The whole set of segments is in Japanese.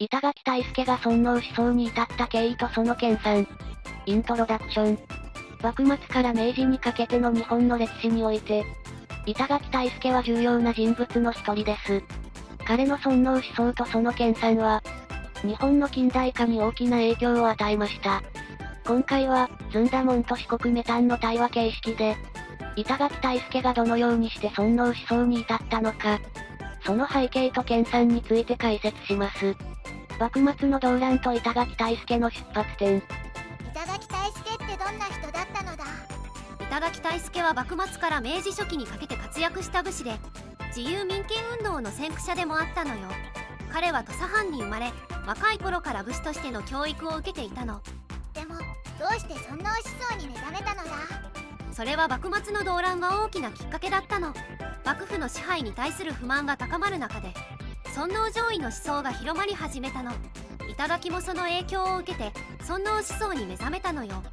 板垣退助が尊王思想に至った経緯とその研鑽。イントロダクション。幕末から明治にかけての日本の歴史において、板垣退助は重要な人物の一人です。彼の尊王思想とその研鑽は、日本の近代化に大きな影響を与えました。今回は、ずんだもんと四国メタンの対話形式で、板垣退助がどのようにして尊王思想に至ったのか、その背景と研鑽について解説します。幕末の動乱と板垣退助の出発点。板垣退助ってどんな人だったのだ？板垣退助は幕末から明治初期にかけて活躍した武士で、自由民権運動の先駆者でもあったのよ。彼は土佐藩に生まれ、若い頃から武士としての教育を受けていたの。でも、どうして尊王思想に目覚めたのだ？それは幕末の動乱が大きなきっかけだったの。幕府の支配に対する不満が高まる中で、尊王攘夷の思想が広まり始めたの。板垣もその影響を受けて尊王思想に目覚めたのよ。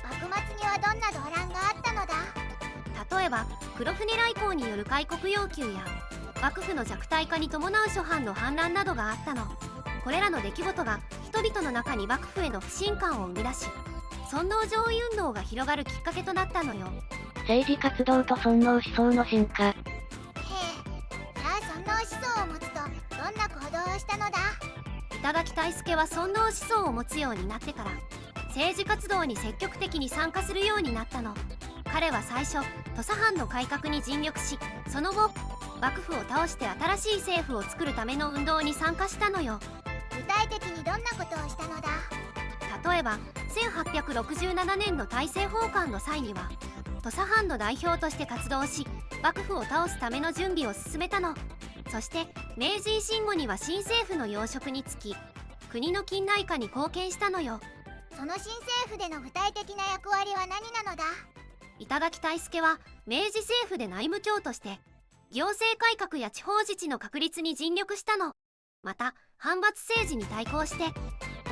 幕末にはどんな動乱があったのだ？例えば黒船来航による開国要求や、幕府の弱体化に伴う諸藩の反乱などがあったの。これらの出来事が人々の中に幕府への不信感を生み出し、尊王攘夷運動が広がるきっかけとなったのよ。政治活動と尊王思想の進化。へえ、じゃあ尊王思想を持つとどんな行動をしたのだ？板垣退助は尊王思想を持つようになってから政治活動に積極的に参加するようになったの。彼は最初土佐藩の改革に尽力し、その後幕府を倒して新しい政府を作るための運動に参加したのよ。具体的にどんなことをしたのだ？例えば1867年の大政奉還の際には土佐藩の代表として活動し、幕府を倒すための準備を進めたの。そして明治維新後には新政府の要職に就き、国の近代化に貢献したのよ。その新政府での具体的な役割は何なのだ？板垣退助は明治政府で内務長として行政改革や地方自治の確立に尽力したの。また藩閥政治に対抗して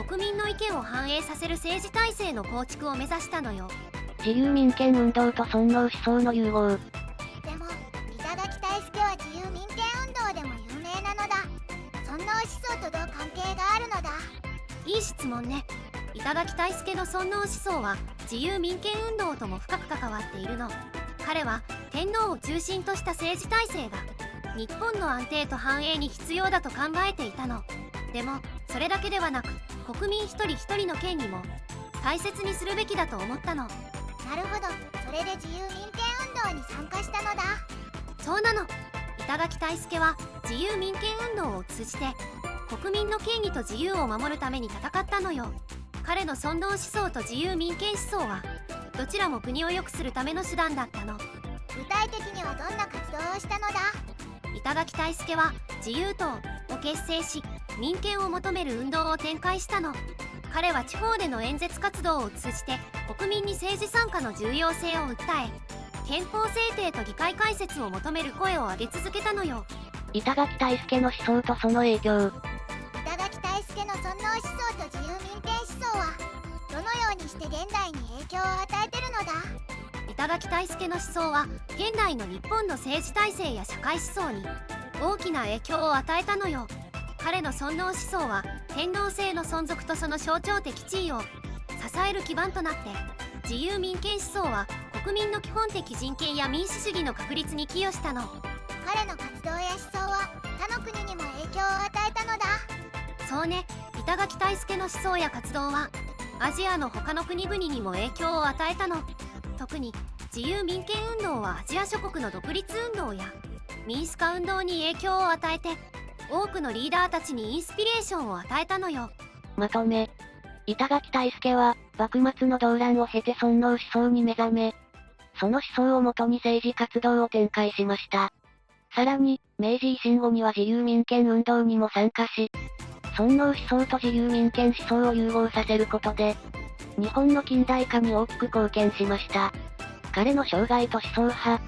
国民の意見を反映させる政治体制の構築を目指したのよ。自由民権運動と尊王思想の融合。でも板垣退助は自由民権運動でも有名なのだ。尊王思想とどう関係があるのだ？いい質問ね。板垣退助の尊王思想は自由民権運動とも深く関わっているの。彼は天皇を中心とした政治体制が日本の安定と繁栄に必要だと考えていたの。でもそれだけではなく、国民一人一人の権利も大切にするべきだと思ったの。なるほど、それで自由民権運動に参加したのだ。そうなの。板垣退助は自由民権運動を通じて国民の権利と自由を守るために戦ったのよ。彼の尊王思想と自由民権思想はどちらも国を良くするための手段だったの。具体的にはどんな活動をしたのだ？板垣退助は自由党を結成し、民権を求める運動を展開したの。彼は地方での演説活動を通じて国民に政治参加の重要性を訴え、憲法制定と議会開設を求める声を上げ続けたのよ。板垣退助の思想とその影響。板垣退助の尊王思想と自由民権思想はどのようにして現代に影響を与えてるのだ？板垣退助の思想は現代の日本の政治体制や社会思想に大きな影響を与えたのよ。彼の尊王思想は天皇制の存続とその象徴的地位を支える基盤となって、自由民権思想は国民の基本的人権や民主主義の確立に寄与したの。彼の活動や思想は他の国にも影響を与えたのだ。そうね。板垣退助の思想や活動はアジアの他の国々にも影響を与えたの。特に自由民権運動はアジア諸国の独立運動や民主化運動に影響を与えて、多くのリーダーたちにインスピレーションを与えたのよ。まとめ。板垣退助は、幕末の動乱を経て尊王思想に目覚め、その思想をもとに政治活動を展開しました。さらに、明治維新後には自由民権運動にも参加し、尊王思想と自由民権思想を融合させることで、日本の近代化に大きく貢献しました。彼の生涯と思想派、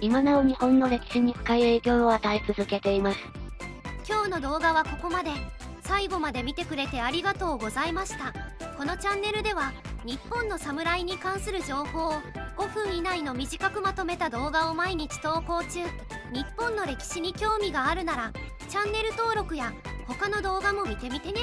今なお日本の歴史に深い影響を与え続けています。今日の動画はここまで。最後まで見てくれてありがとうございました。このチャンネルでは日本の侍に関する情報を5分以内の短くまとめた動画を毎日投稿中。日本の歴史に興味があるならチャンネル登録や他の動画も見てみてね。